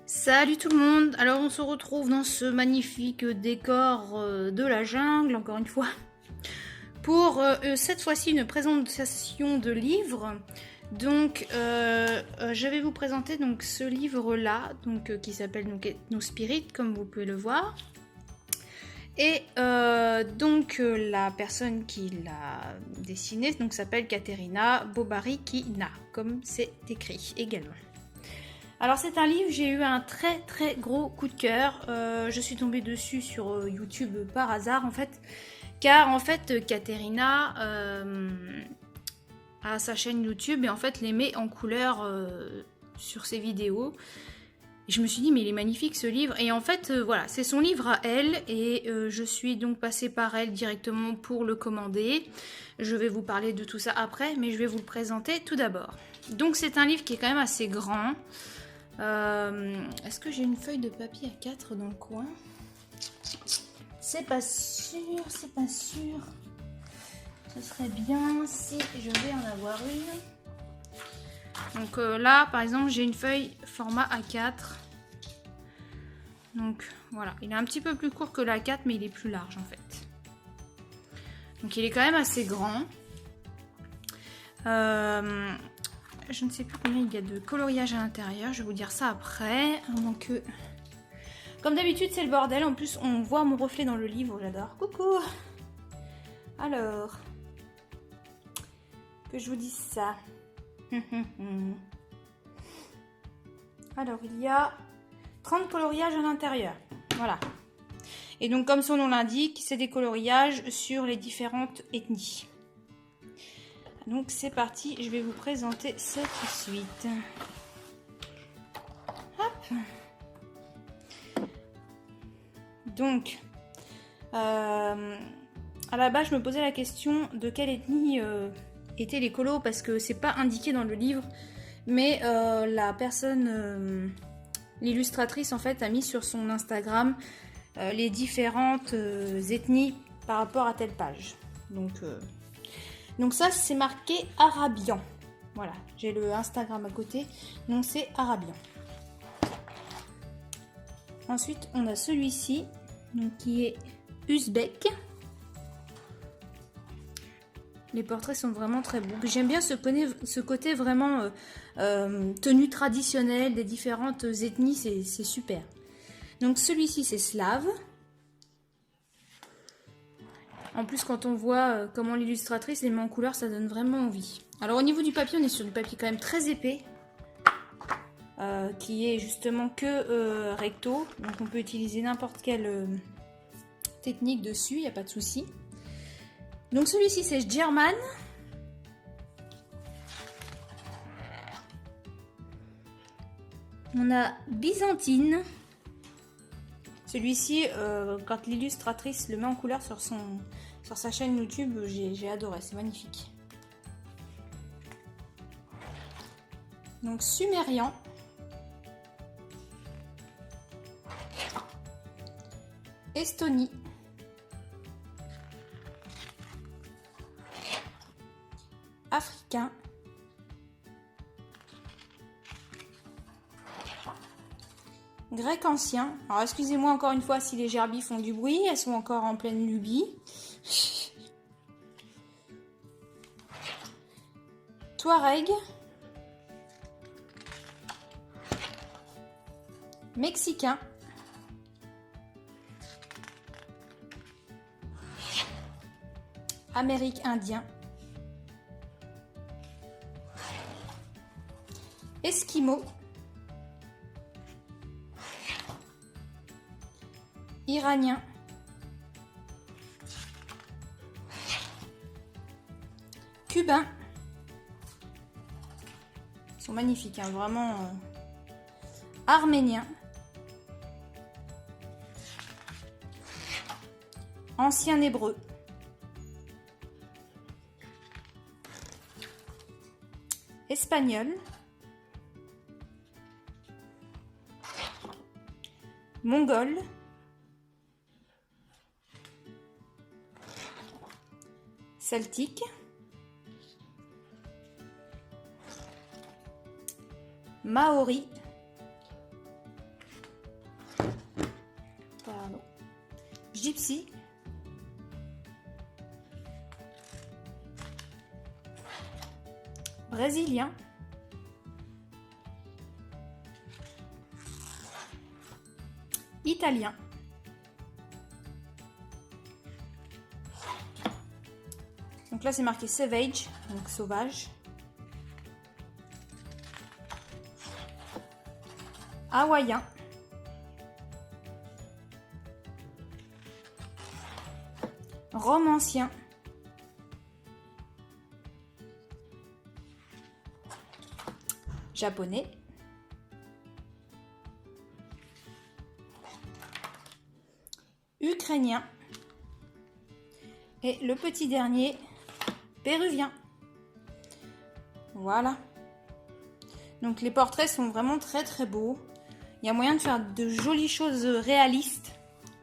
Salut tout le monde, alors on se retrouve dans ce magnifique décor de la jungle, encore une fois, pour cette fois-ci une présentation de livre. Donc je vais vous présenter donc ce livre-là, qui s'appelle Ethnospirit, comme vous pouvez le voir. Et la personne qui l'a dessiné s'appelle Katerina Bobarikina, comme c'est écrit également. Alors c'est un livre, j'ai eu un très gros coup de cœur. Je suis tombée dessus sur YouTube par hasard en fait. Car en fait Katerina a sa chaîne YouTube et en fait les met en couleur sur ses vidéos. Et je me suis dit mais il est magnifique ce livre. Et en fait voilà, c'est son livre à elle et je suis donc passée par elle directement pour le commander. Je vais vous parler de tout ça après, mais je vais vous le présenter tout d'abord. Donc c'est un livre qui est quand même assez grand. Est-ce que j'ai une feuille de papier à 4 dans le coin? C'est pas sûr, c'est pas sûr. Ce serait bien si je vais en avoir une. Donc là, par exemple, j'ai une feuille format A4. Donc voilà, il est un petit peu plus court que l'A4, mais il est plus large en fait. Donc il est quand même assez grand. Je ne sais plus combien il y a de coloriage à l'intérieur, je vais vous dire ça après. Donc, comme d'habitude, c'est le bordel. En plus, on voit mon reflet dans le livre, j'adore. Coucou! Alors, que je vous dise ça. Alors, il y a 30 coloriages à l'intérieur. Voilà. Et donc, comme son nom l'indique, c'est des coloriages sur les différentes ethnies. Donc c'est parti, je vais vous présenter ça tout de suite. Hop. Donc, à la base, je me posais la question de quelle ethnie étaient les colos parce que c'est pas indiqué dans le livre, mais la personne, l'illustratrice en fait, a mis sur son Instagram les différentes ethnies par rapport à telle page. Donc ça, c'est marqué arabian. Voilà, j'ai le Instagram à côté. Donc c'est arabian. Ensuite, on a celui-ci, qui est ouzbek. Les portraits sont vraiment très beaux. J'aime bien ce côté vraiment tenue traditionnelle des différentes ethnies. C'est super. Donc celui-ci, c'est slave. En plus, quand on voit comment l'illustratrice les met en couleur, ça donne vraiment envie. Alors au niveau du papier, on est sur du papier quand même très épais, qui est justement que recto. Donc on peut utiliser n'importe quelle technique dessus, il n'y a pas de souci. Donc celui-ci, c'est German. On a Byzantine. Celui-ci, quand l'illustratrice le met en couleur sur sa chaîne YouTube, j'ai adoré, c'est magnifique. Donc sumérian. Estonie. Africain. Grec ancien. Alors excusez-moi encore une fois si les gerbilles font du bruit, elles sont encore en pleine lubie. Touareg. Mexicain. Amérique indien. Esquimau. Iranien. Cubain. Ils sont magnifiques, hein, vraiment. Arménien. Ancien hébreu. Espagnol. Mongol. celtique, maori, pardon, gypsy, brésilien, italien, donc là c'est marqué savage, donc sauvage, hawaïen, romancien, japonais, ukrainien et le petit dernier, péruvien. Voilà. Donc les portraits sont vraiment très très beaux. Il y a moyen de faire de jolies choses réalistes.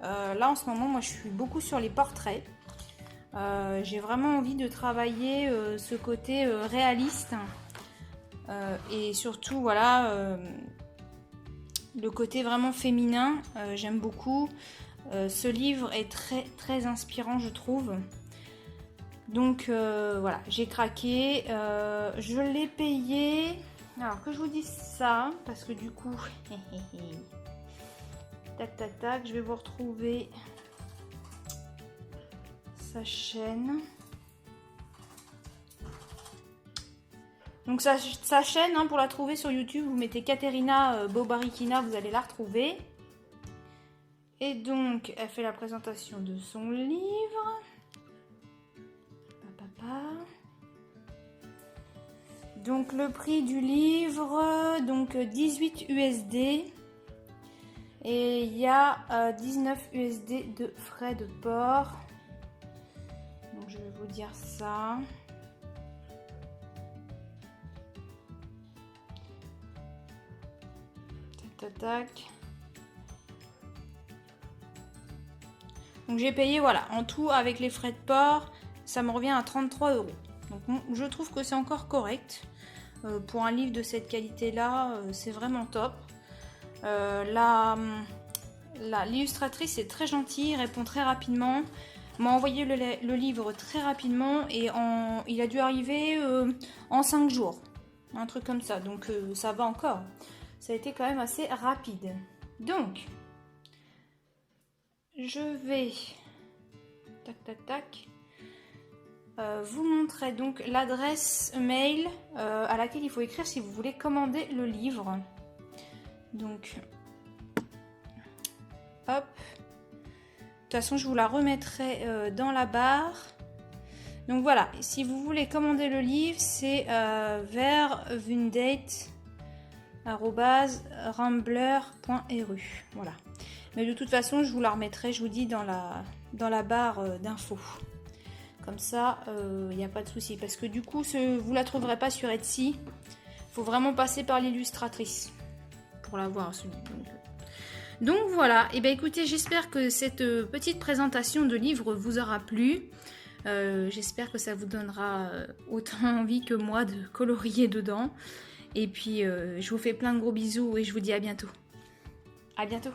Là en ce moment, moi je suis beaucoup sur les portraits. J'ai vraiment envie de travailler ce côté réaliste. Et surtout, voilà, le côté vraiment féminin, j'aime beaucoup. Ce livre est très très inspirant, je trouve. Donc voilà, j'ai craqué. Je l'ai payé. Alors que je vous dise ça, parce que du coup, tac tac tac, je vais vous retrouver sa chaîne. Donc sa chaîne, hein, pour la trouver sur YouTube, vous mettez Caterina Bobarikina, vous allez la retrouver. Et donc, elle fait la présentation de son livre. Donc le prix du livre, donc 18 USD. Et il y a 19 USD de frais de port. Donc je vais vous dire ça. Tac, tac, tac. Donc j'ai payé, voilà, en tout avec les frais de port, ça me revient à 33 €. Donc je trouve que c'est encore correct. Pour un livre de cette qualité-là, c'est vraiment top. L'illustratrice est très gentille, répond très rapidement. M'a envoyé le livre très rapidement et il a dû arriver en 5 jours. Un truc comme ça, donc ça va encore. Ça a été quand même assez rapide. Donc, je vais tac tac tac vous montrer donc l'adresse mail à laquelle il faut écrire si vous voulez commander le livre. Donc hop, de toute façon je vous la remettrai dans la barre. Donc voilà, si vous voulez commander le livre, c'est vervundate@rambler.ru. Voilà. Mais de toute façon, je vous la remettrai, je vous dis, dans la barre d'infos. Comme ça, il n'y a pas de souci. Parce que du coup, vous ne la trouverez pas sur Etsy. Il faut vraiment passer par l'illustratrice pour la voir. Donc voilà, et bien écoutez, j'espère que cette petite présentation de livre vous aura plu. J'espère que ça vous donnera autant envie que moi de colorier dedans. Et puis, je vous fais plein de gros bisous et je vous dis à bientôt. À bientôt.